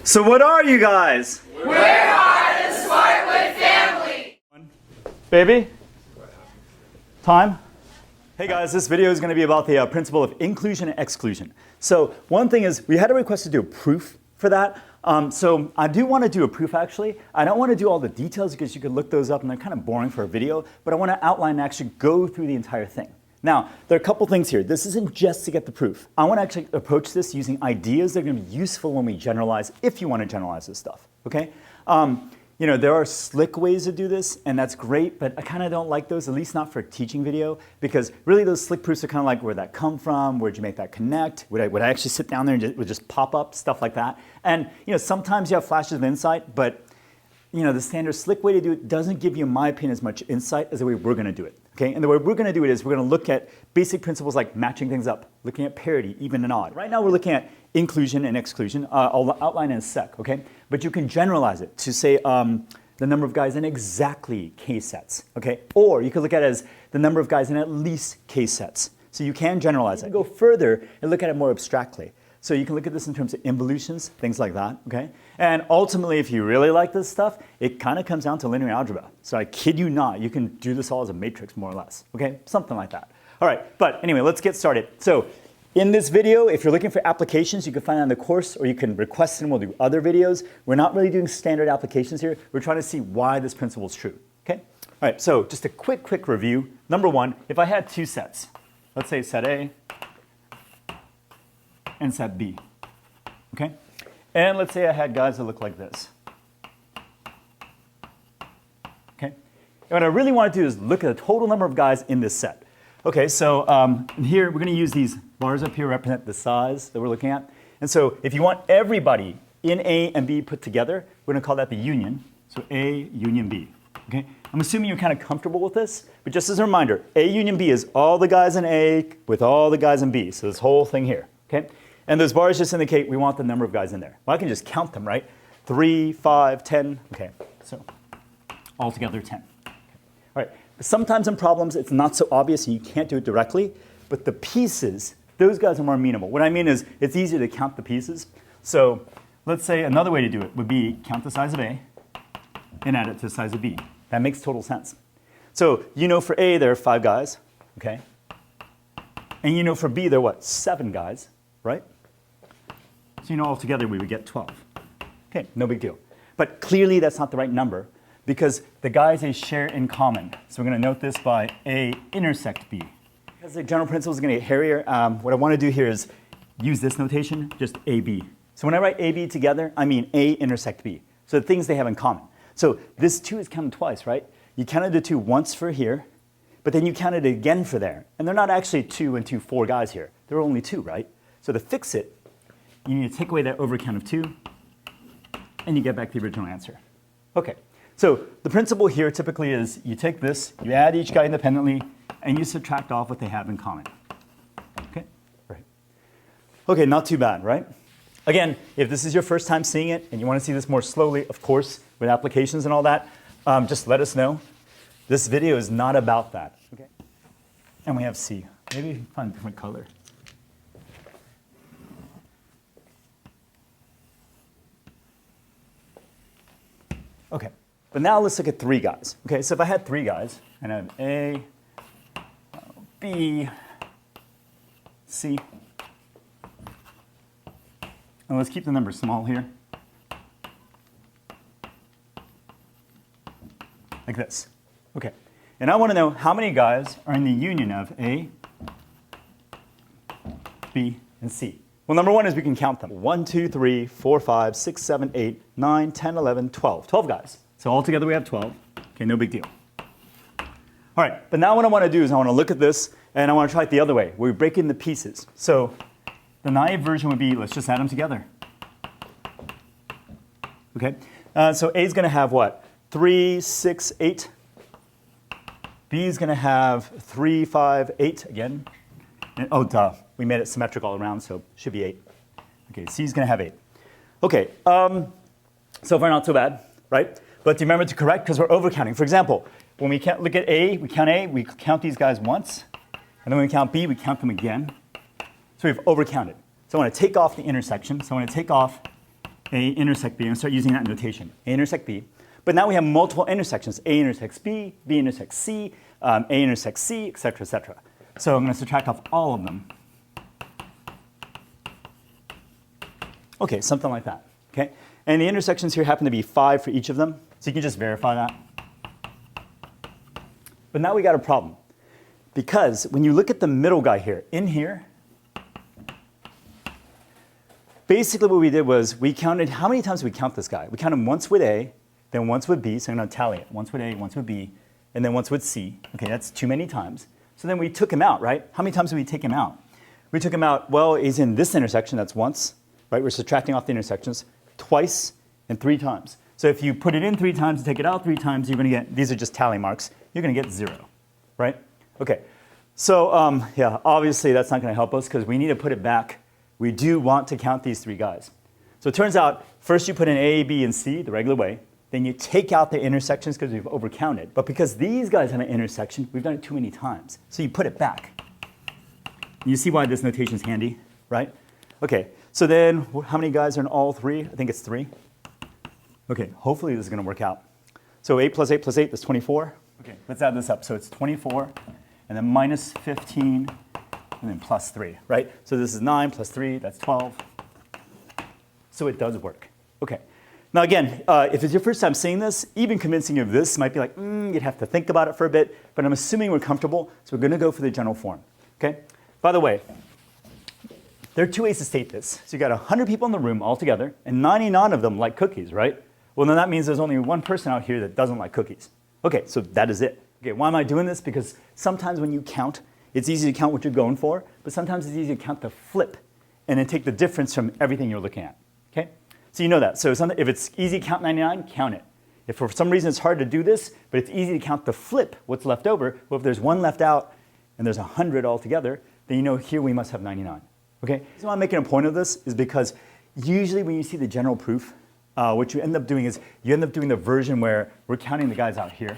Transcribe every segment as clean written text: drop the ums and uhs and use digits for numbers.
So what are you guys? We're the Smartwood family. Baby? Time? Hey guys, this video is going to be about the principle of inclusion and exclusion. So one thing is, we had a request to do a proof for that. So I do want to do a proof actually. I don't want to do all the details because you could look those up and they're kind of boring for a video, but I want to outline and actually go through the entire thing. Now, there are a couple things here. This isn't just to get the proof. I want to actually approach this using ideas that are going to be useful when we generalize, if you want to generalize this stuff, okay? You know, there are slick ways to do this, and that's great, but I kind of don't like those, at least not for a teaching video, because really those slick proofs are kind of like, where'd that come from? Where'd you make that connect? Would I actually sit down there and it would just pop up, stuff like that? And, you know, sometimes you have flashes of insight, but, you know, the standard slick way to do it doesn't give you, in my opinion, as much insight as the way we're going to do it. Okay? And the way we're going to do it is we're going to look at basic principles like matching things up, looking at parity, even and odd. Right now we're looking at inclusion and exclusion. I'll outline in a sec, okay? But you can generalize it to say the number of guys in exactly case sets, okay? Or you could look at it as the number of guys in at least case sets. So you can generalize it. You can go further and look at it more abstractly. So you can look at this in terms of involutions, things like that, okay? And ultimately, if you really like this stuff, it kind of comes down to linear algebra. So I kid you not, you can do this all as a matrix, more or less, okay? Something like that. All right, but anyway, let's get started. So in this video, if you're looking for applications, you can find it on the course, or you can request and we'll do other videos. We're not really doing standard applications here. We're trying to see why this principle is true, okay? All right, so just a quick review. Number one, if I had two sets, let's say set A and set B, okay? And let's say I had guys that look like this, okay? And what I really want to do is look at the total number of guys in this set. Okay, so here we're going to use these bars up here to represent the size that we're looking at. And so if you want everybody in A and B put together, we're going to call that the union. So A union B, okay? I'm assuming you're kind of comfortable with this, but just as a reminder, A union B is all the guys in A with all the guys in B. So this whole thing here, okay? And those bars just indicate we want the number of guys in there. Well, I can just count them, right? 3, 5, 10. Okay, so altogether 10. Okay. All right, sometimes in problems it's not so obvious and you can't do it directly, but the pieces, those guys are more amenable. What I mean is it's easier to count the pieces. So let's say another way to do it would be count the size of A and add it to the size of B. That makes total sense. So you know for A there are 5 guys, okay? And you know for B there are what, 7 guys, right? So you know altogether we would get 12. Okay, no big deal. But clearly that's not the right number because the guys they share in common. So we're going to note this by A intersect B. Because the general principle is going to get hairier, what I want to do here is use this notation, just AB. So when I write AB together, I mean A intersect B. So the things they have in common. So this 2 is counted twice, right? You counted the 2 once for here, but then you counted it again for there. And they're not actually 2 and 2, 4 guys here. There are only 2, right? So to fix it, you need to take away that overcount of 2, and you get back the original answer. Okay, so the principle here typically is you take this, you add each guy independently, and you subtract off what they have in common. Okay, right. Okay, not too bad, right? Again, if this is your first time seeing it, and you want to see this more slowly, of course, with applications and all that, just let us know. This video is not about that. Okay, and we have C. Maybe find a different color. Okay, but now let's look at 3 guys. Okay, so if I had 3 guys, and I have A, B, C, and let's keep the numbers small here, like this. Okay, and I want to know how many guys are in the union of A, B, and C. Well, number one is we can count them. 1, 2, 3, 4, 5, 6, 7, 8, 9, 10, 11, 12. 12 guys. So altogether we have 12. Okay, no big deal. All right, but now what I want to do is I want to look at this and I want to try it the other way, where we break in the pieces. So the naive version would be, let's just add them together. Okay, so A is going to have what? 3, 6, 8. B is going to have 3, 5, 8 again. And, oh, duh. We made it symmetric all around, so it should be 8. Okay, C is going to have 8. Okay, so far not so bad, right? But do you remember to correct? Because we're overcounting. For example, when we look at A, we count these guys once. And then when we count B, we count them again. So we've overcounted. So I want to take off the intersection. So I want to take off A intersect B, and start using that notation, A intersect B. But now we have multiple intersections, A intersects B, B intersects C, A intersects C, et cetera, et cetera. So I'm going to subtract off all of them. Okay, something like that, okay? And the intersections here happen to be 5 for each of them, so you can just verify that. But now we got a problem. Because when you look at the middle guy here, in here, basically what we did was we counted, how many times did we count this guy? We counted him once with A, then once with B, so I'm going to tally it. Once with A, once with B, and then once with C. Okay, that's too many times. So then we took him out, right? How many times did we take him out? We took him out, well, he's in this intersection, that's once, right? We're subtracting off the intersections, twice and 3 times. So if you put it in 3 times and take it out 3 times, you're going to get, these are just tally marks, you're going to get 0, right? Okay, so yeah, obviously that's not going to help us because we need to put it back. We do want to count these 3 guys. So it turns out, first you put in A, B, and C the regular way. Then you take out the intersections because we've overcounted. But because these guys have an intersection, we've done it too many times. So you put it back. You see why this notation is handy, right? Okay, so then how many guys are in all 3? I think it's 3. Okay, hopefully this is going to work out. So 8 plus 8 plus 8, that's 24. Okay, let's add this up. So it's 24, and then minus 15, and then plus 3, right? So this is 9 plus 3, that's 12. So it does work. Okay. Now again, if it's your first time seeing this, even convincing you of this might be like, you'd have to think about it for a bit, but I'm assuming we're comfortable, so we're going to go for the general form. Okay? By the way, there are 2 ways to state this. So you got 100 people in the room altogether, and 99 of them like cookies, right? Well, then that means there's only 1 person out here that doesn't like cookies. Okay, so that is it. Okay, why am I doing this? Because sometimes when you count, it's easy to count what you're going for, but sometimes it's easy to count the flip and then take the difference from everything you're looking at. Okay? So you know that. So if it's easy to count 99, count it. If for some reason it's hard to do this, but it's easy to count the flip, what's left over, well, if there's 1 left out and there's 100 altogether, then you know here we must have 99. Okay? So why I'm making a point of this is because usually when you see the general proof, what you end up doing is you end up doing the version where we're counting the guys out here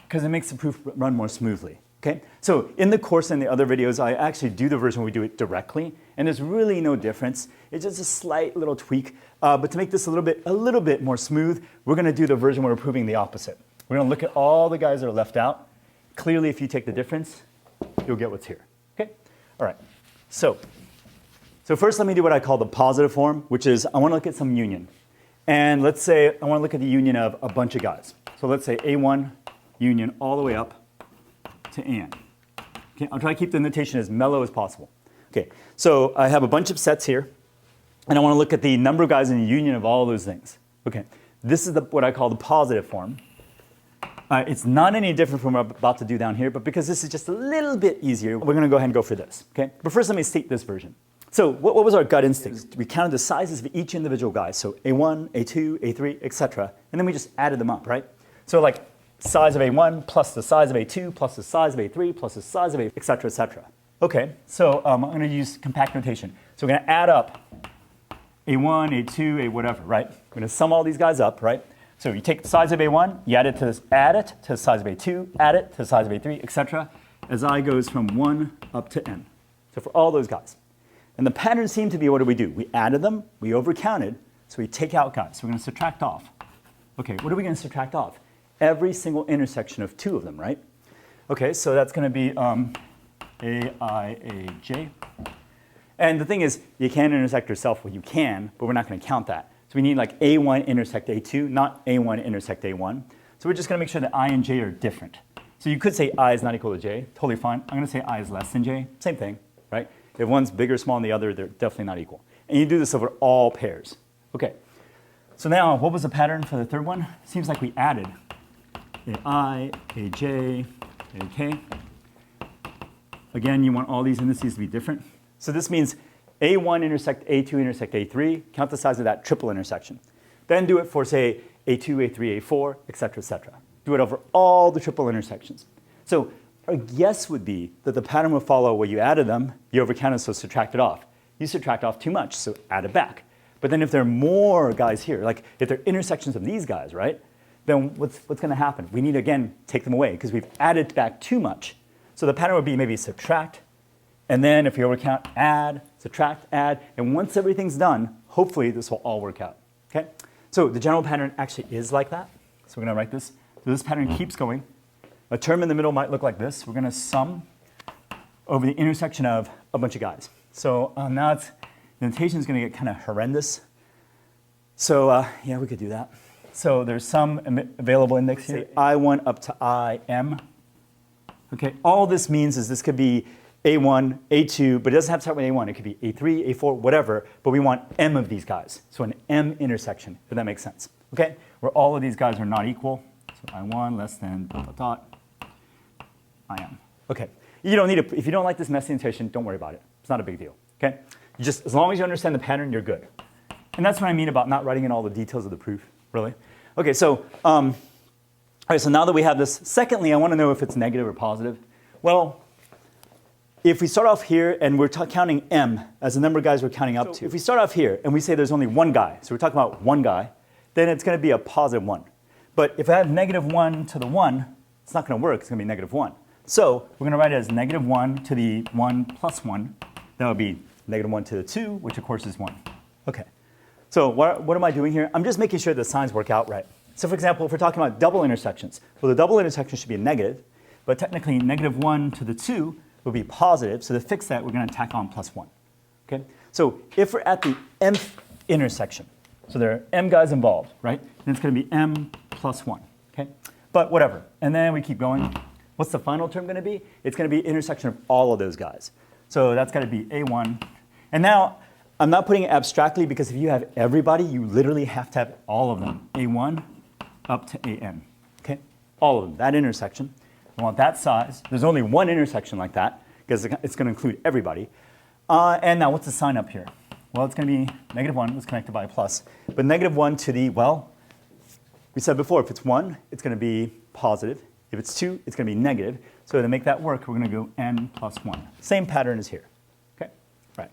because it makes the proof run more smoothly. Okay? So in the course and the other videos, I actually do the version where we do it directly, and there's really no difference. It's just a slight little tweak. But to make this a little bit more smooth, we're going to do the version where we're proving the opposite. We're going to look at all the guys that are left out. Clearly, if you take the difference, you'll get what's here. Okay? All right. So first, let me do what I call the positive form, which is I want to look at some union. And let's say I want to look at the union of a bunch of guys. So let's say A1 union all the way up to AN. Okay, I'll try to keep the notation as mellow as possible. Okay, so I have a bunch of sets here, and I want to look at the number of guys in the union of all those things. Okay, this is what I call the positive form. It's not any different from what I'm about to do down here, but because this is just a little bit easier, we're going to go ahead and go for this. Okay, but first let me state this version. So what was our gut instinct? We counted the sizes of each individual guy, so A1, A2, A3, etc., and then we just added them up, right? So like size of A1 plus the size of A2 plus the size of A3 plus the size of A, et cetera, et cetera. Okay, so I'm going to use compact notation. So we're going to add up A1, A2, A whatever, right? We're going to sum all these guys up, right? So you take the size of A1, you add it to the size of A2, add it to the size of A3, et cetera, as I goes from 1 up to n. So for all those guys. And the pattern seemed to be, what did we do? We added them, we overcounted, so we take out guys. So we're going to subtract off. Okay, what are we going to subtract off? Every single intersection of 2 of them, right? Okay, so that's going to be A, I, A, J. And the thing is, you can intersect yourself. Well, you can, but we're not going to count that. So we need like A1 intersect A2, not A1 intersect A1. So we're just going to make sure that I and J are different. So you could say I is not equal to J. Totally fine. I'm going to say I is less than J. Same thing, right? If one's bigger or small than the other, they're definitely not equal. And you do this over all pairs. Okay. So now, what was the pattern for the third one? Seems like we added AI, AJ, AK. Again, you want all these indices to be different. So this means A1 intersect A2 intersect A3. Count the size of that triple intersection. Then do it for, say, A2, A3, A4, et cetera, et cetera. Do it over all the triple intersections. So our guess would be that the pattern will follow where you added them, you overcounted, so subtract it off. You subtract off too much, so add it back. But then if there are more guys here, like if there are intersections of these guys, right, then what's going to happen? We need to, again, take them away because we've added back too much. So the pattern would be maybe subtract, and then if you overcount, add, subtract, add, and once everything's done, hopefully this will all work out. Okay? So the general pattern actually is like that. So we're going to write this. So this pattern keeps going. A term in the middle might look like this. We're going to sum over the intersection of a bunch of guys. So now the notation is going to get kind of horrendous. So yeah, we could do that. So there's some available index here, I1 up to IM. Okay, all this means is this could be A1, A2, but it doesn't have to start with A1. It could be A3, A4, whatever, but we want M of these guys. So an M intersection, if that makes sense. Okay, where all of these guys are not equal. So I1 less than dot, dot, dot, IM. Okay, you don't need to, if you don't like this messy notation, don't worry about it. It's not a big deal. Okay, you just, as long as you understand the pattern, you're good. And that's what I mean about not writing in all the details of the proof, really. Okay, so, all right, so now that we have this, secondly, I want to know if it's negative or positive. Well, if we start off here and we're counting M as the number of guys we're counting up to, if we start off here and we say there's only one guy, so we're talking about one guy, then it's going to be a positive 1. But if I have negative 1 to the 1, it's not going to work. It's going to be negative 1. So we're going to write it as negative 1 to the 1 plus 1. That would be negative 1 to the 2, which of course is 1. Okay. So what am I doing here? I'm just making sure the signs work out right. So for example, if we're talking about double intersections, well, the double intersection should be a negative, but technically negative 1 to the 2 would be positive. So to fix that, we're going to tack on plus 1. Okay? So if we're at the mth intersection, so there are m guys involved, right? Then it's going to be m plus 1. Okay? But whatever. And then we keep going. What's the final term going to be? It's going to be intersection of all of those guys. So that's got to be A1. And now, I'm not putting it abstractly because if you have everybody, you literally have to have all of them. A1 up to AN. Okay? All of them. That intersection. I want that size. There's only one intersection like that because it's going to include everybody. And now what's the sign up here? Well, it's going to be negative 1. Let's connect it by a plus. But negative 1 to the, well, we said before, if it's 1, it's going to be positive. If it's 2, it's going to be negative. So to make that work, we're going to go n plus 1. Same pattern as here. Okay? Right.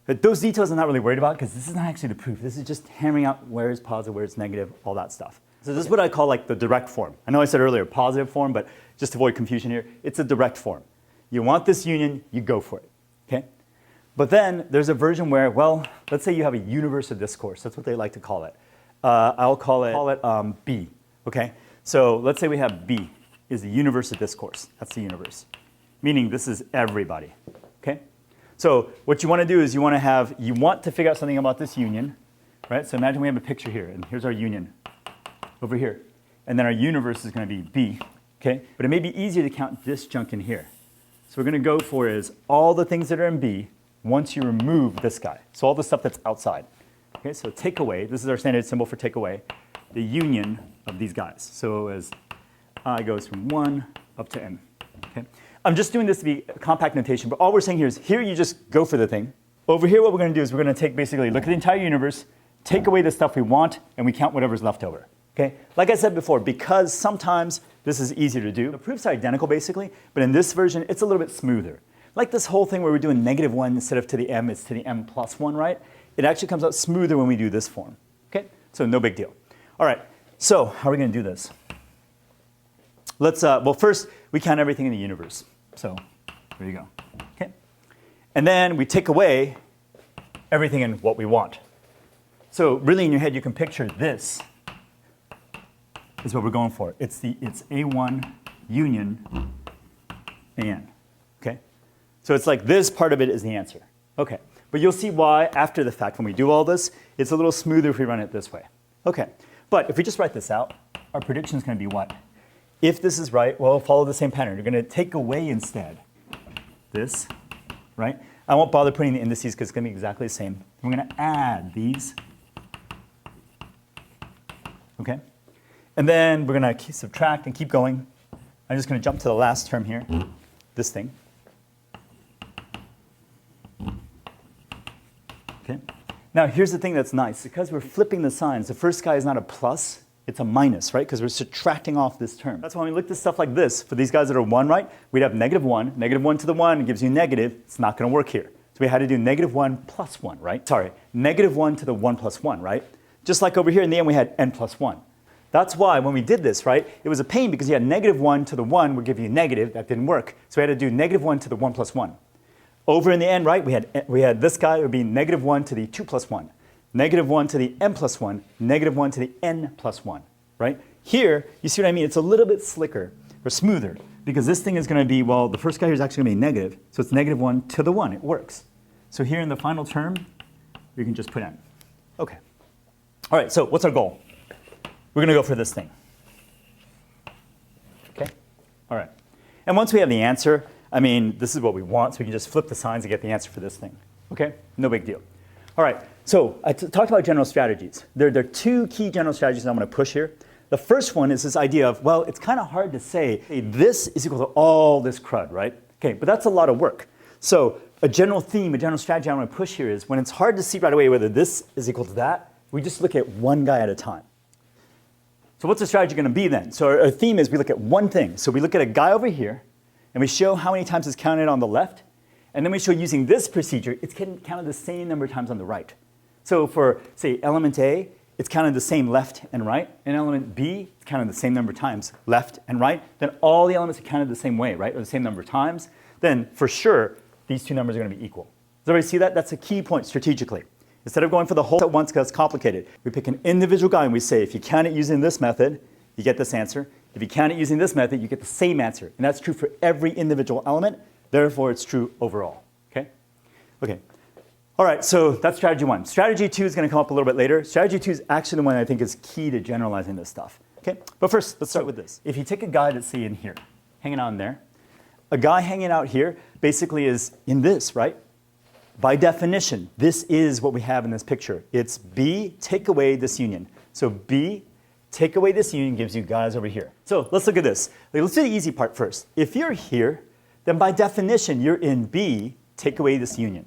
But those details I'm not really worried about because this is not actually the proof. This is just hammering out where is positive, where is negative, all that stuff. So this is what I call like the direct form. I know I said earlier positive form, but just to avoid confusion here, it's a direct form. You want this union, you go for it. Okay? But then there's a version where, well, let's say you have a universe of discourse. That's what they like to call it. I'll call it B. Okay? So let's say we have B is the universe of discourse. That's the universe. Meaning this is everybody. Okay? So what you want to do is you want to figure out something about this union. Right? So imagine we have a picture here, and here's our union over here. And then our universe is going to be B. Okay? But it may be easier to count this junk in here. So we're going to go for is all the things that are in B once you remove this guy. So all the stuff that's outside. Okay? So take away, this is our standard symbol for take away, the union of these guys. So as I goes from 1 up to n. Okay? I'm just doing this to be a compact notation, but all we're saying here is here you just go for the thing. Over here what we're going to do is we're going to take basically, look at the entire universe, take away the stuff we want, and we count whatever's left over. Okay? Like I said before, because sometimes this is easier to do. The proofs are identical basically, but in this version it's a little bit smoother. Like this whole thing where we're doing negative 1 instead of to the m, it's to the m plus 1, right? It actually comes out smoother when we do this form. Okay? So no big deal. All right, so how are we going to do this? Let's, well, first we count everything in the universe. So there you go. Okay? And then we take away everything in what we want. So really in your head you can picture this is what we're going for. It's A1 union AN. Okay? So it's like this part of it is the answer. Okay. But you'll see why after the fact when we do all this, it's a little smoother if we run it this way. Okay. But if we just write this out, our prediction is going to be what? If this is right, well, follow the same pattern. You're going to take away instead this, right? I won't bother putting the indices because it's going to be exactly the same. We're going to add these. Okay? And then we're going to subtract and keep going. I'm just going to jump to the last term here, this thing. Okay? Now, here's the thing that's nice. Because we're flipping the signs, the first guy is not a plus, it's a minus, right? Because we're subtracting off this term. That's why when we look at stuff like this, for these guys that are 1, right, we'd have negative 1. Negative 1 to the 1 gives you negative. It's not going to work here. So we had to do negative 1 plus 1, right? Sorry, negative 1 to the 1 plus 1, right? Just like over here in the end, we had n plus 1. That's why when we did this, right, it was a pain because you had negative 1 to the 1 would give you negative. That didn't work. So we had to do negative 1 to the 1 plus 1. over in the end, right, we had this guy would be negative 1 to the 2 plus 1, negative 1 to the n plus 1, negative 1 to the n plus 1, right? Here, you see what I mean? It's a little bit slicker or smoother because this thing is going to be, well, the first guy here is actually going to be negative, so it's negative 1 to the 1. It works. So here in the final term, we can just put n. Okay. All right, so what's our goal? We're going to go for this thing. Okay? All right. And once we have the answer, I mean, this is what we want, so we can just flip the signs and get the answer for this thing. Okay? No big deal. All right, so I talked about general strategies. There are two key general strategies I'm going to push here. The first one is this idea of, well, it's kind of hard to say, hey, this is equal to all this crud, right? Okay, but that's a lot of work. So a general theme, a general strategy I want to push here is when it's hard to see right away whether this is equal to that, we just look at one guy at a time. So what's the strategy going to be then? So our theme is we look at one thing. So we look at a guy over here, and we show how many times it's counted on the left, and then we show using this procedure, it's counted the same number of times on the right. So for, say, element A, it's counted the same left and right, and element B, it's counted the same number of times left and right. Then all the elements are counted the same way, right, or the same number of times. Then for sure, these two numbers are going to be equal. Does everybody see that? That's a key point strategically. Instead of going for the whole at once because it's complicated, we pick an individual guy and we say, if you count it using this method, you get this answer. If you count it using this method, you get the same answer. And that's true for every individual element. Therefore, it's true overall. Okay? Okay. All right, so that's strategy one. Strategy two is going to come up a little bit later. Strategy two is actually the one I think is key to generalizing this stuff. Okay? But first, let's start with this. If you take a guy that's, say, in here, hanging out in there, a guy hanging out here basically is in this, right? By definition, this is what we have in this picture. It's B, take away this union. So B, take away this union gives you guys over here. So let's look at this. Let's do the easy part first. If you're here, then by definition, you're in B, take away this union.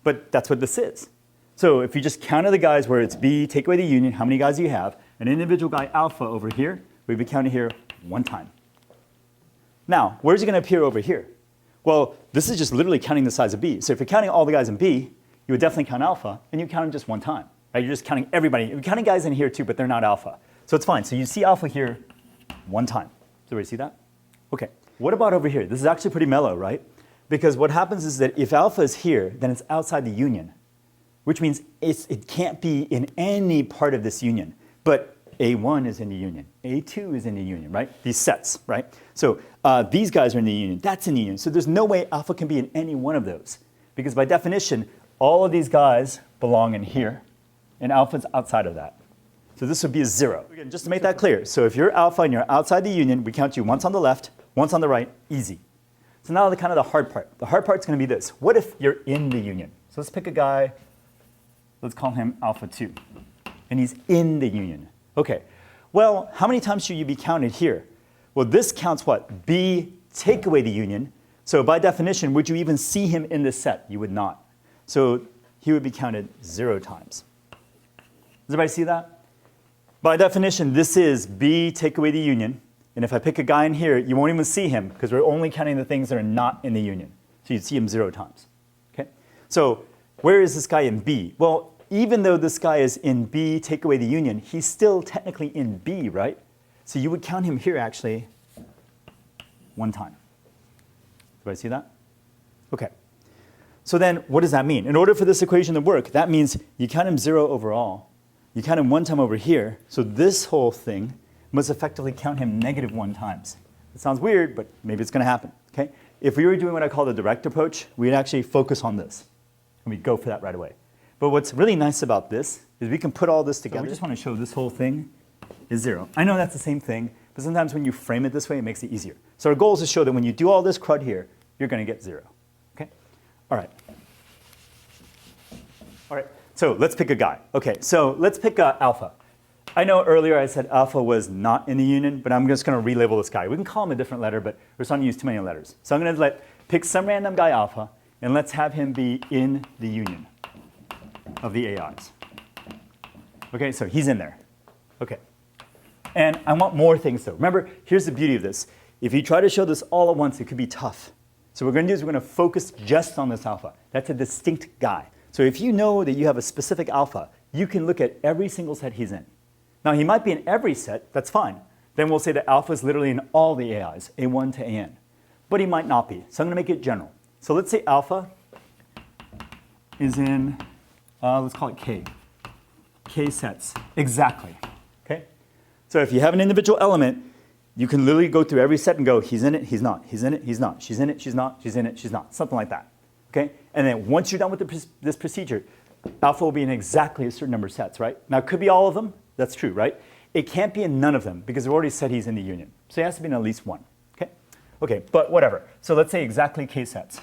But that's what this is. So if you just counted the guys where it's B, take away the union, how many guys do you have? An individual guy alpha over here, we'd be counting here one time. Now, where's it going to appear over here? Well, this is just literally counting the size of B. So if you're counting all the guys in B, you would definitely count alpha, and you count them just one time. Right? You're just counting everybody. You're counting guys in here too, but they're not alpha. So it's fine. So you see alpha here one time. Does everybody see that? Okay. What about over here? This is actually pretty mellow, right? Because what happens is that if alpha is here, then it's outside the union, which means it can't be in any part of this union. But A1 is in the union. A2 is in the union, right? These sets, right? So these guys are in the union. That's in the union. So there's no way alpha can be in any one of those. Because by definition, all of these guys belong in here, and alpha's outside of that. So this would be a 0. Again, just to make that clear. So if you're alpha and you're outside the union, we count you once on the left, once on the right, easy. So now the kind of the hard part. The hard part's going to be this. What if you're in the union? So let's pick a guy. Let's call him alpha 2. And he's in the union. Okay. Well, how many times should you be counted here? Well, this counts what? B, take away the union. So by definition, would you even see him in this set? You would not. So he would be counted 0 times. Does everybody see that? By definition, this is B, take away the union. And if I pick a guy in here, you won't even see him because we're only counting the things that are not in the union. So you'd see him 0 times. Okay? So where is this guy in B? Well, even though this guy is in B, take away the union, he's still technically in B, right? So you would count him here actually one time. Do I see that? Okay. So then what does that mean? In order for this equation to work, that means you count him 0 overall. You count him one time over here. So this whole thing must effectively count him -1 times. It sounds weird, but maybe it's going to happen. Okay? If we were doing what I call the direct approach, we'd actually focus on this. And we'd go for that right away. But what's really nice about this is we can put all this together. So we just want to show this whole thing is 0. I know that's the same thing, but sometimes when you frame it this way, it makes it easier. So our goal is to show that when you do all this crud here, you're going to get 0. Okay? All right. All right. So let's pick a guy. Okay, so let's pick alpha. I know earlier I said alpha was not in the union, but I'm just going to relabel this guy. We can call him a different letter, but we're starting to use too many letters. So I'm going to pick some random guy alpha, and let's have him be in the union of the AIs. Okay, so he's in there. Okay. And I want more things though. Remember, here's the beauty of this. If you try to show this all at once, it could be tough. So what we're going to do is we're going to focus just on this alpha. That's a distinct guy. So if you know that you have a specific alpha, you can look at every single set he's in. Now, he might be in every set. That's fine. Then we'll say that alpha is literally in all the AIs, A1 to AN. But he might not be. So I'm going to make it general. So let's say alpha is in, let's call it K. K sets, exactly, okay? So if you have an individual element, you can literally go through every set and go, he's in it, he's not, he's in it, he's not, she's in it, she's not, she's in it, she's not, something like that, okay? And then once you're done with this procedure, alpha will be in exactly a certain number of sets, right? Now, it could be all of them, that's true, right? It can't be in none of them because we've already said he's in the union. So he has to be in at least one, okay? Okay, but whatever. So let's say exactly K sets.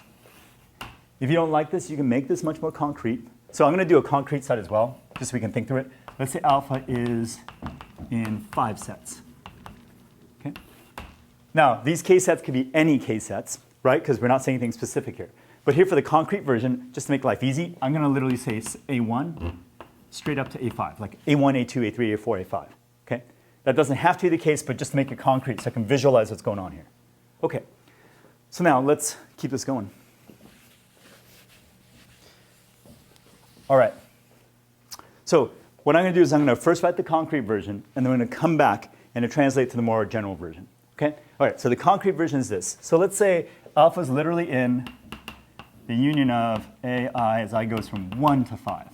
If you don't like this, you can make this much more concrete. So I'm going to do a concrete set as well, just so we can think through it. Let's say alpha is in 5 sets. Okay? Now, these K sets could be any K sets, right? Because we're not saying anything specific here. But here for the concrete version, just to make life easy, I'm going to literally say A1 straight up to A5, like A1, A2, A3, A4, A5. Okay? That doesn't have to be the case, but just to make it concrete so I can visualize what's going on here. Okay. So now let's keep this going. All right. So what I'm going to do is I'm going to first write the concrete version, and then I'm going to come back and translate to the more general version. Okay? All right, so the concrete version is this. So let's say alpha is literally in the union of AI as I goes from 1 to 5.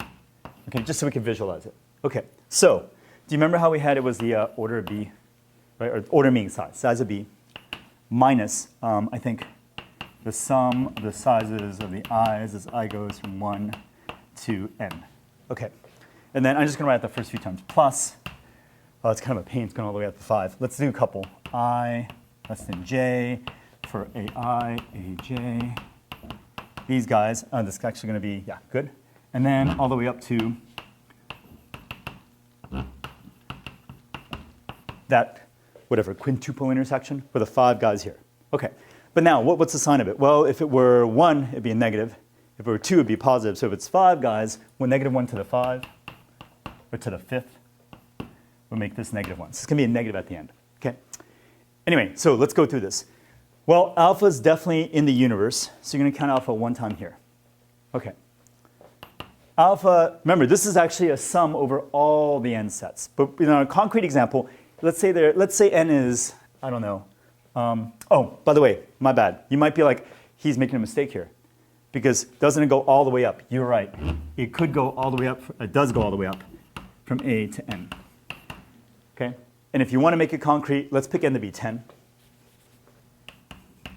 Okay, just so we can visualize it. Okay, so do you remember how we had it was the order of B, right? Or order meaning size of B, minus, I think, the sum of the sizes of the i's as I goes from 1 to n. Okay, and then I'm just going to write the first few terms. Plus, oh, it's kind of a pain, it's going all the way up to 5. Let's do a couple. I less than j for AI, aj. These guys, this is actually going to be, yeah, good. And then all the way up to that, whatever, quintuple intersection for the 5 guys here. Okay, but now, what's the sign of it? Well, if it were 1, it'd be a negative. If it were 2, it'd be positive. So if it's 5 guys, well, -1 to the 5, or to the 5th, we'll make this -1. So it's going to be a negative at the end. Okay. Anyway, so let's go through this. Well, alpha is definitely in the universe, so you're going to count alpha one time here. Okay. Alpha, remember, this is actually a sum over all the n sets. But in a concrete example, let's say n is, I don't know. Oh, by the way, my bad. You might be like, he's making a mistake here. Because doesn't it go all the way up? You're right. It could go all the way up. It does go all the way up from A to N. Okay? And if you want to make it concrete, let's pick N to be 10.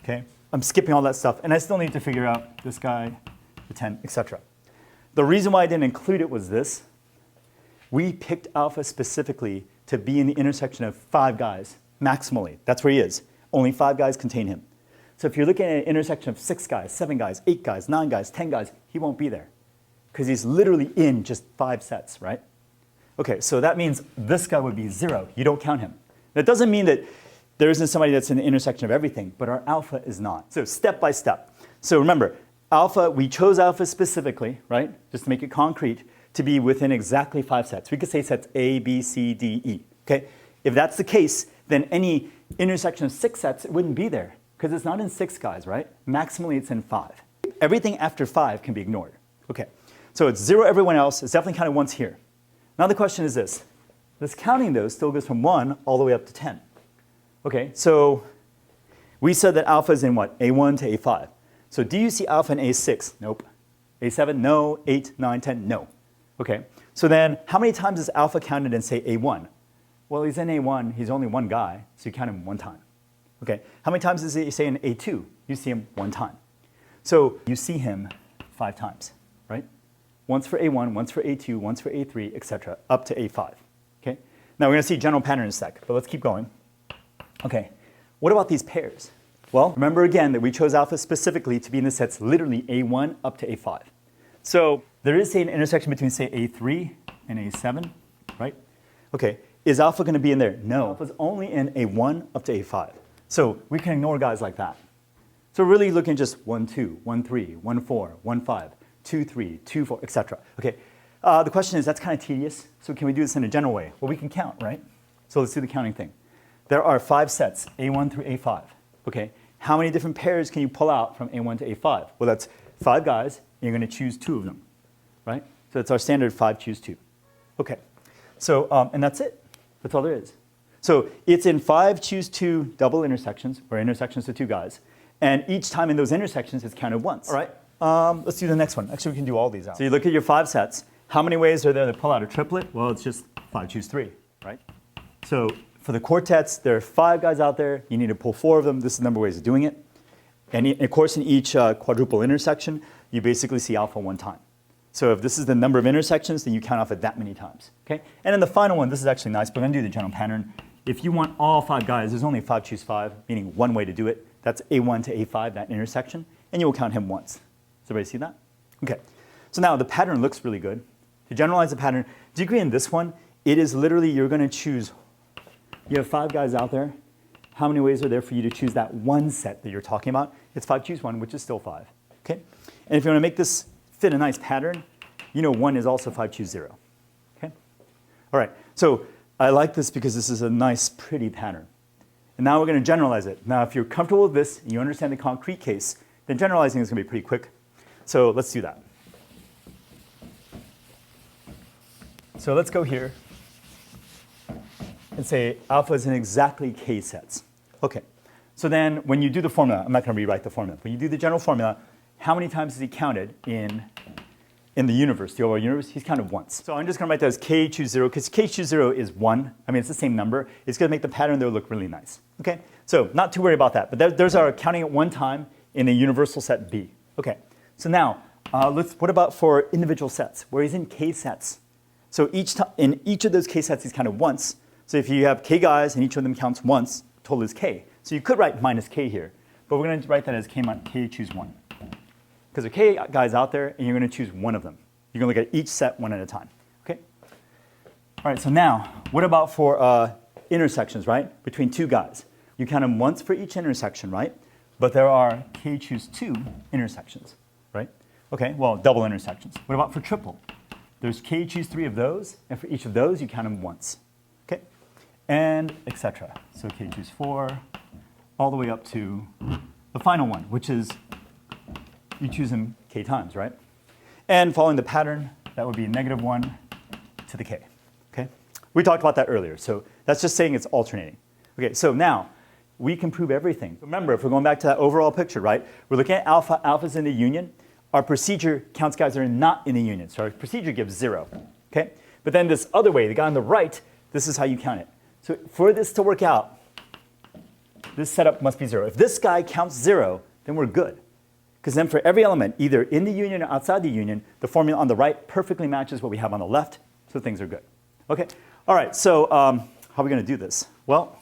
Okay? I'm skipping all that stuff. And I still need to figure out this guy, the 10, etc. The reason why I didn't include it was this. We picked alpha specifically to be in the intersection of 5 guys, maximally. That's where he is. Only 5 guys contain him. So if you're looking at an intersection of 6 guys, 7 guys, 8 guys, 9 guys, 10 guys, he won't be there. Because he's literally in just 5 sets, right? Okay, so that means this guy would be 0. You don't count him. That doesn't mean that there isn't somebody that's in the intersection of everything, but our alpha is not. So step by step. So remember, alpha, we chose alpha specifically, right? Just to make it concrete, to be within exactly 5 sets. We could say sets A, B, C, D, E. Okay? If that's the case, then any intersection of 6 sets, it wouldn't be there. Because it's not in 6 guys, right? Maximally, it's in 5. Everything after 5 can be ignored. Okay, so it's 0 everyone else. It's definitely counted once here. Now the question is this. This counting, though, still goes from 1 all the way up to 10. Okay, so we said that alpha is in what? A1 to A5. So do you see alpha in A6? Nope. A7? No. 8, 9, 10? No. Okay, so then how many times is alpha counted in, say, A1? Well, he's in A1. He's only one guy, so you count him one time. Okay, how many times does he say in A2? You see him one time. So you see him 5 times, right? Once for A1, once for A2, once for A3, etc., up to A5. Okay. Now we're going to see a general pattern in a sec, but let's keep going. Okay, what about these pairs? Well, remember again that we chose alpha specifically to be in the sets literally A1 up to A5. So there is, say, an intersection between, say, A3 and A7, right? Okay, is alpha going to be in there? No, alpha's only in A1 up to A5. So we can ignore guys like that. So we're really looking at just 1, 2, 1, 3, 1, 4, 1, 5, 2, 3, 2, 4, etc. Okay, the question is, that's kind of tedious. So can we do this in a general way? Well, we can count, right? So let's do the counting thing. There are 5 sets, A1 through A5. Okay, how many different pairs can you pull out from A1 to A5? Well, that's 5 guys, and you're going to choose 2 of them, right? So it's our standard 5 choose 2. Okay, so, and that's it. That's all there is. So it's in 5 choose 2 double intersections, or intersections to 2 guys. And each time in those intersections, it's counted once. All right. Let's do the next one. Actually, we can do all these out. So you look at your 5 sets. How many ways are there to pull out a triplet? Well, it's just 5, choose 3, right? So for the quartets, there are 5 guys out there. You need to pull 4 of them. This is the number of ways of doing it. And of course, in each quadruple intersection, you basically see alpha 1 time. So if this is the number of intersections, then you count off it that many times. Okay? And then the final one, this is actually nice, but we're going to do the general pattern. If you want all 5 guys, there's only 5, choose 5, meaning one way to do it. That's A1 to A5, that intersection. And you will count him once. Does everybody see that? Okay. So now the pattern looks really good. To generalize the pattern, do you agree in this one? It is literally, you're going to choose, you have 5 guys out there. How many ways are there for you to choose that one set that you're talking about? It's 5, choose 1, which is still 5. Okay? And if you want to make this fit a nice pattern, you know 1 is also 5, choose 0. Okay? All right. So I like this because this is a nice, pretty pattern. And now we're going to generalize it. Now, if you're comfortable with this and you understand the concrete case, then generalizing is going to be pretty quick. So let's do that. So let's go here and say alpha is in exactly k sets. Okay. So then when you do the formula, I'm not going to rewrite the formula. When you do the general formula, how many times is he counted in the universe, the overall universe? He's counted once. So I'm just going to write that as k choose 0, because k choose 0 is 1. I mean, it's the same number. It's going to make the pattern there look really nice. Okay? So not too worried about that. But there's our counting at 1 time in a universal set B. Okay. So now, what about for individual sets, where he's in k sets? So in each of those k sets, he's counted once. So if you have k guys and each of them counts once, total is k. So you could write minus k here, but we're going to write that as k choose 1. Because there are k guys out there, and you're going to choose one of them. You're going to look at each set one at a time. Okay? All right, so now, what about for intersections, right? Between 2 guys. You count them once for each intersection, right? But there are k choose 2 intersections, right? Okay, well, double intersections. What about for triple? There's k choose 3 of those, and for each of those, you count them once. Okay? And etc. So k choose 4, all the way up to the final one, which is you choose them k times, right? And following the pattern, that would be -1 to the k. Okay? We talked about that earlier, so that's just saying it's alternating. Okay, so now we can prove everything. Remember, if we're going back to that overall picture, right? We're looking at alpha. Alpha's in the union. Our procedure counts guys that are not in the union. So our procedure gives 0. Okay? But then this other way, the guy on the right, this is how you count it. So for this to work out, this setup must be 0. If this guy counts 0, then we're good. Because then for every element, either in the union or outside the union, the formula on the right perfectly matches what we have on the left, so things are good. Okay? All right, so how are we going to do this? Well,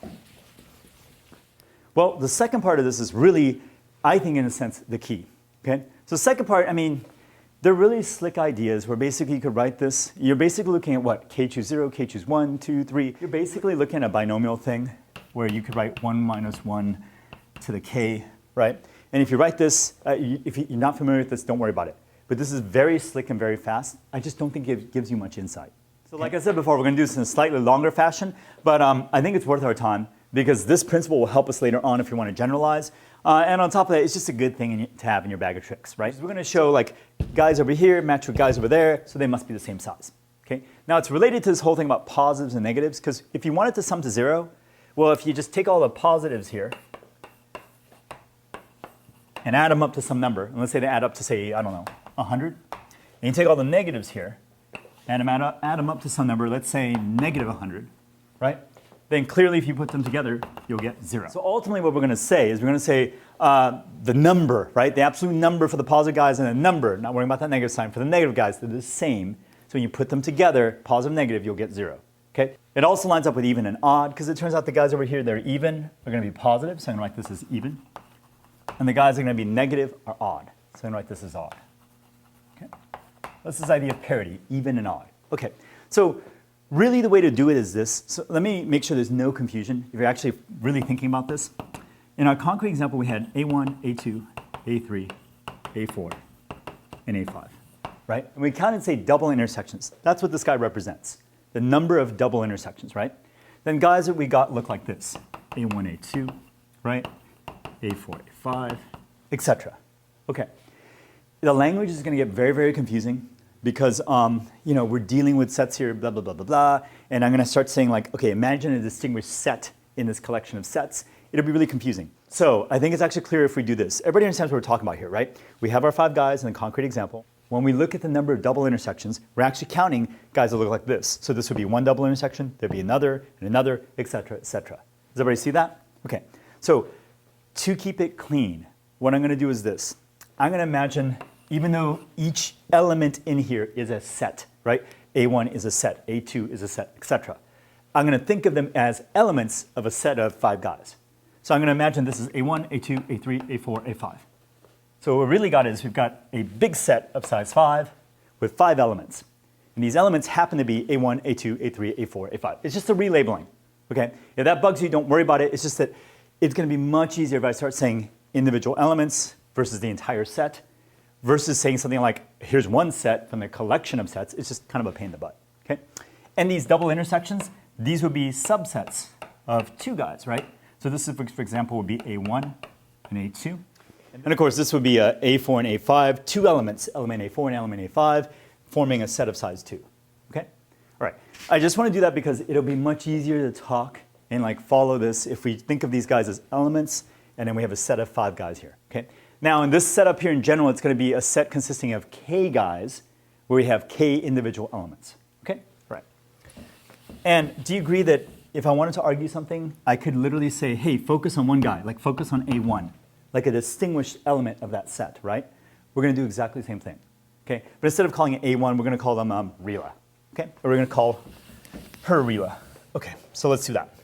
the second part of this is really, I think in a sense, the key. Okay? So the second part, I mean, they're really slick ideas where basically you could write this. You're basically looking at what? K choose 0, k choose 1, 2, 3. You're basically looking at a binomial thing where you could write 1 minus 1 to the k, right? And if you write this, if you're not familiar with this, don't worry about it. But this is very slick and very fast. I just don't think it gives you much insight. So like I said before, we're going to do this in a slightly longer fashion, but I think it's worth our time because this principle will help us later on if you want to generalize. And on top of that, it's just a good thing to have in your bag of tricks, right? So we're going to show like guys over here match with guys over there, so they must be the same size. Okay? Now it's related to this whole thing about positives and negatives, because if you want it to sum to 0, well, if you just take all the positives here and add them up to some number, and let's say they add up to, say, I don't know, 100, and you take all the negatives here and add them up to some number, let's say negative 100, right? Then clearly if you put them together, you'll get 0. So ultimately what we're going to say is we're going to say the number, right? The absolute number for the positive guys and the number, not worrying about that negative sign, for the negative guys, they're the same. So when you put them together, positive, negative, you'll get 0. Okay? It also lines up with even and odd, because it turns out the guys over here, they're even, are going to be positive, so I'm going to write this as even. And the guys that are going to be negative are odd, so I'm going to write this as odd. Okay? That's this idea of parity, even and odd. Okay, so really the way to do it is this. So let me make sure there's no confusion if you're actually really thinking about this. In our concrete example, we had A1, A2, A3, A4, and A5, right? And we counted, say, double intersections. That's what this guy represents, the number of double intersections, right? Then guys that we got look like this, A1, A2, right? A4, A5, etc. Okay. The language is going to get very, very confusing because we're dealing with sets here, blah, blah, blah, blah, blah. And I'm going to start saying like, okay, imagine a distinguished set in this collection of sets. It'll be really confusing. So I think it's actually clear if we do this. Everybody understands what we're talking about here, right? We have our 5 guys in the concrete example. When we look at the number of double intersections, we're actually counting guys that look like this. So this would be one double intersection, there'd be another, and another, et cetera, et cetera. Does everybody see that? Okay. So to keep it clean, what I'm going to do is this. I'm going to imagine, even though each element in here is a set, right? A1 is a set, A2 is a set, et cetera. I'm going to think of them as elements of a set of 5 guys. So I'm going to imagine this is A1, A2, A3, A4, A5. So what we really got is we've got a big set of size 5 with 5 elements. And these elements happen to be A1, A2, A3, A4, A5. It's just a relabeling. Okay? If that bugs you, don't worry about it. It's just that it's going to be much easier if I start saying individual elements versus the entire set versus saying something like, here's one set from the collection of sets. It's just kind of a pain in the butt. Okay? And these double intersections, these would be subsets of 2 guys, right? So this, is, for example, would be A1 and A2. And of course, this would be A4 and A5, 2 elements, element A4 and element A5, forming a set of size 2. Okay? All right. I just want to do that because it'll be much easier to talk and like follow this if we think of these guys as elements, and then we have a set of 5 guys here. Okay? Now, in this setup here in general, it's going to be a set consisting of k guys, where we have k individual elements. Okay? All right. And do you agree that if I wanted to argue something, I could literally say, hey, focus on one guy, like focus on A1, like a distinguished element of that set, right? We're going to do exactly the same thing. Okay? But instead of calling it A1, we're going to call them Rila. Okay? Or we're going to call her Rila. Okay, so let's do that.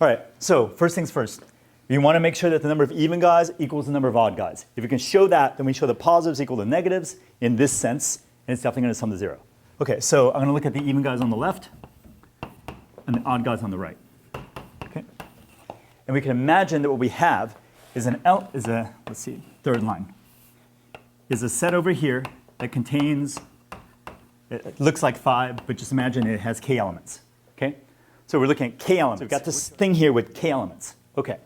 All right, so first things first. We want to make sure that the number of even guys equals the number of odd guys. If we can show that, then we show the positives equal the negatives in this sense, and it's definitely going to sum to 0. Okay, so I'm going to look at the even guys on the left and the odd guys on the right. Okay? And we can imagine that what we have is let's see, third line, is a set over here that contains, it looks like 5, but just imagine it has k elements. Okay? So we're looking at k elements. So we've got this thing here with k elements. Okay.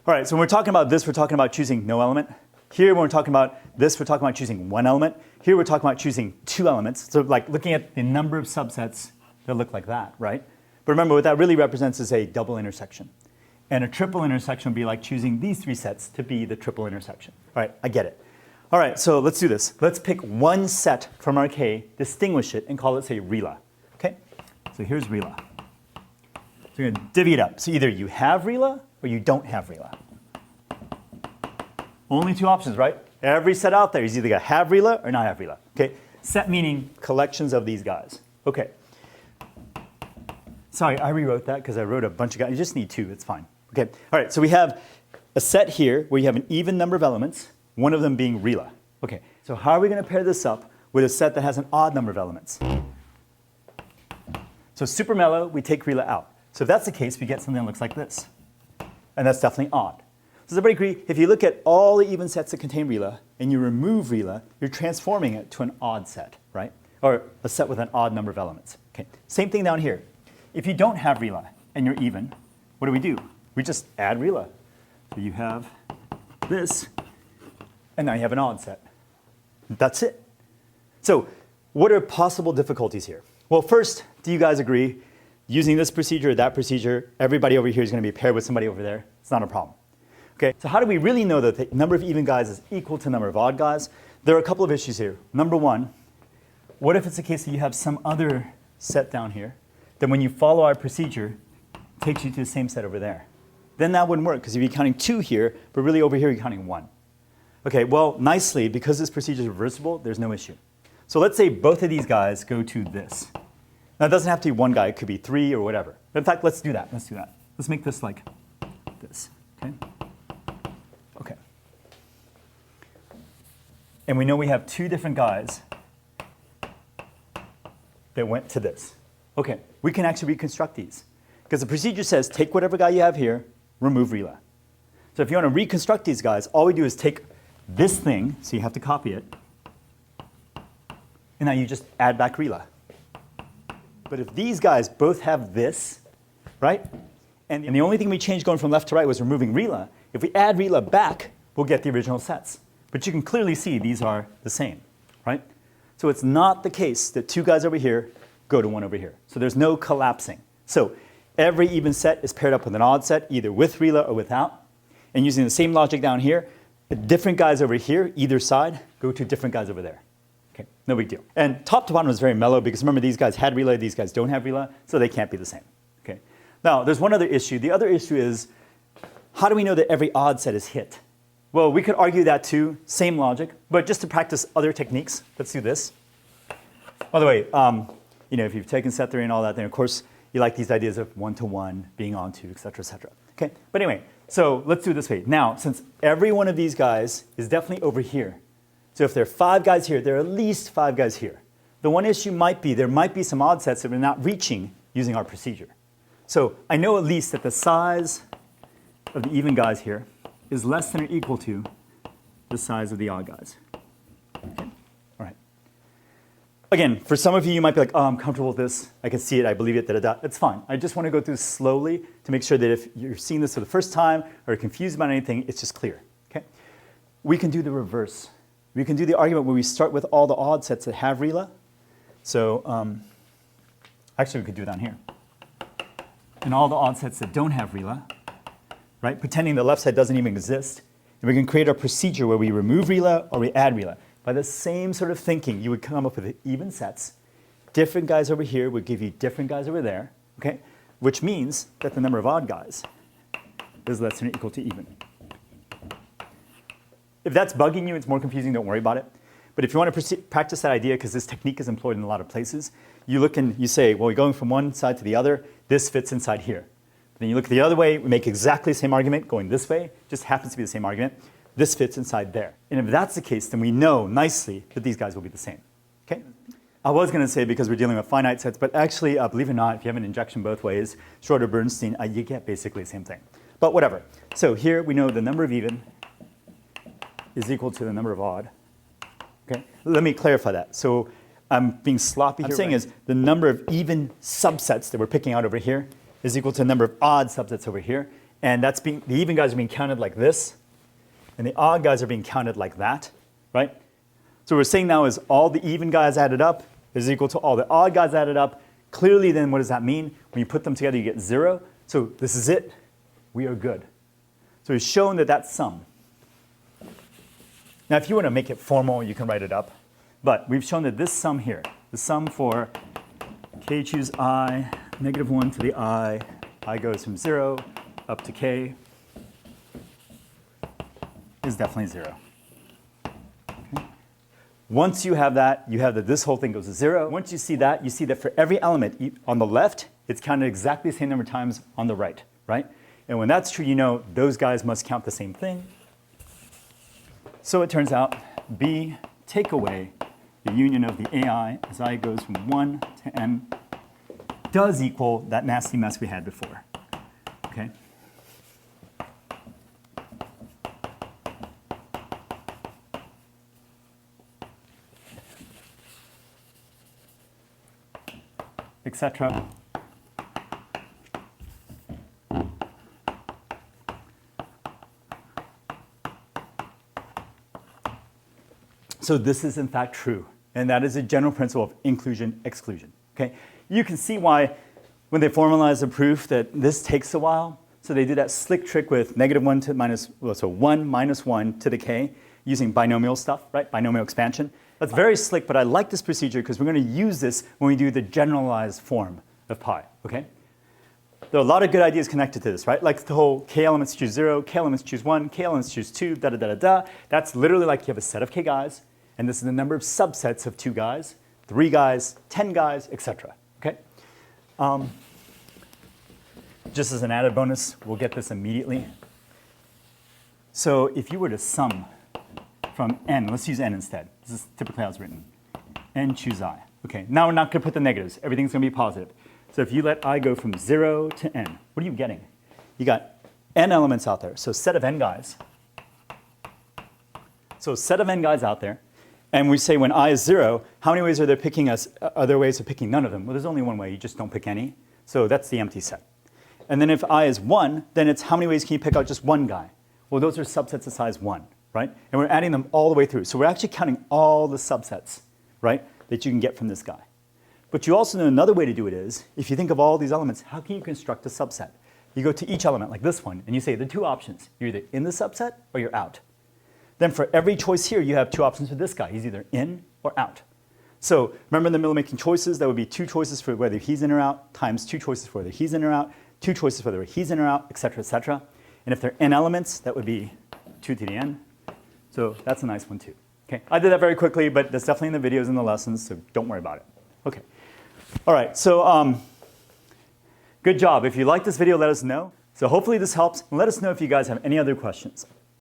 All right, so when we're talking about this, we're talking about choosing no element. Here, when we're talking about this, we're talking about choosing one element. Here, we're talking about choosing 2 elements. So like looking at the number of subsets that look like that, right? But remember, what that really represents is a double intersection. And a triple intersection would be like choosing these 3 sets to be the triple intersection. All right, I get it. All right, so let's do this. Let's pick one set from our K, distinguish it, and call it, say, Rila. Okay? So here's Rila. So we're going to divvy it up. So either you have Rila or you don't have Rila. Only 2 options, right? Every set out there is either going to have Rila or not have Rila. Okay? Set meaning collections of these guys. Okay. Sorry, I rewrote that because I wrote a bunch of guys. You just need 2. It's fine. Okay. All right. So we have a set here where you have an even number of elements, one of them being Rila. Okay. So how are we going to pair this up with a set that has an odd number of elements? So super mellow, we take Rila out. So if that's the case, we get something that looks like this. And that's definitely odd. So does everybody agree? If you look at all the even sets that contain Rila and you remove Rila, you're transforming it to an odd set, right? Or a set with an odd number of elements. Okay. Same thing down here. If you don't have Rila and you're even, what do? We just add Rila. So you have this, and now you have an odd set. That's it. So what are possible difficulties here? Well, first, do you guys agree? Using this procedure or that procedure, everybody over here is going to be paired with somebody over there. It's not a problem. Okay, so how do we really know that the number of even guys is equal to the number of odd guys? There are a couple of issues here. Number one, what if it's the case that you have some other set down here, then when you follow our procedure, it takes you to the same set over there? Then that wouldn't work, because you'd be counting 2 here, but really over here you're counting 1. Okay, well, nicely, because this procedure is reversible, there's no issue. So let's say both of these guys go to this. Now, it doesn't have to be 1 guy. It could be 3 or whatever. But in fact, let's do that. Let's do that. Let's make this like this. Okay? Okay. And we know we have 2 different guys that went to this. Okay, we can actually reconstruct these. Because the procedure says take whatever guy you have here, remove Rila. So if you want to reconstruct these guys, all we do is take this thing, so you have to copy it, and now you just add back Rila. But if these guys both have this, right? And the only thing we changed going from left to right was removing Rila. If we add Rila back, we'll get the original sets. But you can clearly see these are the same, right? So it's not the case that 2 guys over here go to 1 over here. So there's no collapsing. So every even set is paired up with an odd set, either with Rila or without. And using the same logic down here, different guys over here, either side, go to different guys over there. Okay, no big deal. And top to bottom is very mellow because remember these guys had relay, these guys don't have relay, so they can't be the same. Okay. Now there's one other issue. The other issue is, how do we know that every odd set is hit? Well, we could argue that too, same logic, but just to practice other techniques, let's do this. By the way, if you've taken set theory and all that, then of course you like these ideas of one-to-one, being onto, et cetera, et cetera. Okay, but anyway, so let's do it this way. Now, since every one of these guys is definitely over here, so if there are 5 guys here, there are at least 5 guys here. The one issue might be there might be some odd sets that we're not reaching using our procedure. So I know at least that the size of the even guys here is less than or equal to the size of the odd guys. Okay? All right. Again, for some of you, you might be like, oh, I'm comfortable with this. I can see it. I believe it. Da, da, da. It's fine. I just want to go through slowly to make sure that if you're seeing this for the first time or confused about anything, it's just clear. Okay? We can do the reverse. We can do the argument where we start with all the odd sets that have ReLA. So actually, we could do it down here. And all the odd sets that don't have ReLA, right? Pretending the left side doesn't even exist. And we can create a procedure where we remove ReLA or we add ReLA. By the same sort of thinking, you would come up with even sets. Different guys over here would give you different guys over there, okay? Which means that the number of odd guys is less than or equal to even. If that's bugging you, it's more confusing, don't worry about it. But if you want to practice that idea, because this technique is employed in a lot of places, you look and you say, well, we're going from one side to the other. This fits inside here. Then you look the other way, we make exactly the same argument going this way, just happens to be the same argument. This fits inside there. And if that's the case, then we know nicely that these guys will be the same. Okay? I was going to say because we're dealing with finite sets, but actually, believe it or not, if you have an injection both ways, Schroeder-Bernstein, you get basically the same thing. But whatever. So here we know the number of even is equal to the number of odd. Okay? Let me clarify that. So I'm being sloppy here. What I'm saying is the number of even subsets that we're picking out over here is equal to the number of odd subsets over here. And that's the even guys are being counted like this, and the odd guys are being counted like that, right? So what we're saying now is all the even guys added up is equal to all the odd guys added up. Clearly then what does that mean? When you put them together, you get 0. So this is it. We are good. So we've shown that that's sum. Now if you want to make it formal, you can write it up. But we've shown that this sum here, the sum for k choose I, -1 to the I goes from 0 up to k, is definitely 0. Okay. Once you have that this whole thing goes to 0. Once you see that for every element on the left, it's counted exactly the same number of times on the right, right? And when that's true, you know those guys must count the same thing. So it turns out B, take away the union of the AI as I goes from 1 to m does equal that nasty mess we had before, okay? Etc. So this is in fact true, and that is a general principle of inclusion-exclusion. Okay? You can see why when they formalize the proof that this takes a while. So they do that slick trick with -1 to so 1 minus 1 to the k using binomial stuff, right? Binomial expansion. That's very slick, but I like this procedure because we're going to use this when we do the generalized form of pi, okay? There are a lot of good ideas connected to this, right? Like the whole k elements choose 0, k elements choose 1, k elements choose 2, da da da da da. That's literally like you have a set of k guys, and this is the number of subsets of 2 guys, 3 guys, 10 guys, etc. Okay? Just as an added bonus, we'll get this immediately. So if you were to sum from n, let's use n instead. This is typically how it's written. N choose I. Okay, now we're not going to put the negatives. Everything's going to be positive. So if you let I go from 0 to n, what are you getting? You got n elements out there. So set of n guys. So set of n guys out there. And we say when I is 0, how many ways are there picking us? Are there ways of picking none of them? Well, there's only one way. You just don't pick any. So that's the empty set. And then if I is 1, then it's how many ways can you pick out just one guy? Well, those are subsets of size 1, right? And we're adding them all the way through. So we're actually counting all the subsets, right, that you can get from this guy. But you also know another way to do it is, if you think of all these elements, how can you construct a subset? you go to each element, like this one, and you say the two options. You're either in the subset or you're out. Then for every choice here, you have two options for this guy. He's either in or out. So remember in the middle of making choices, that would be two choices for whether he's in or out, times two choices for whether he's in or out, two choices for whether he's in or out, et cetera, et cetera. And if they're n elements, that would be 2 to the n. So that's a nice one too. Okay, I did that very quickly, but that's definitely in the videos and the lessons, so don't worry about it. Okay. All right, so good job. If you like this video, let us know. So hopefully this helps, and let us know if you guys have any other questions.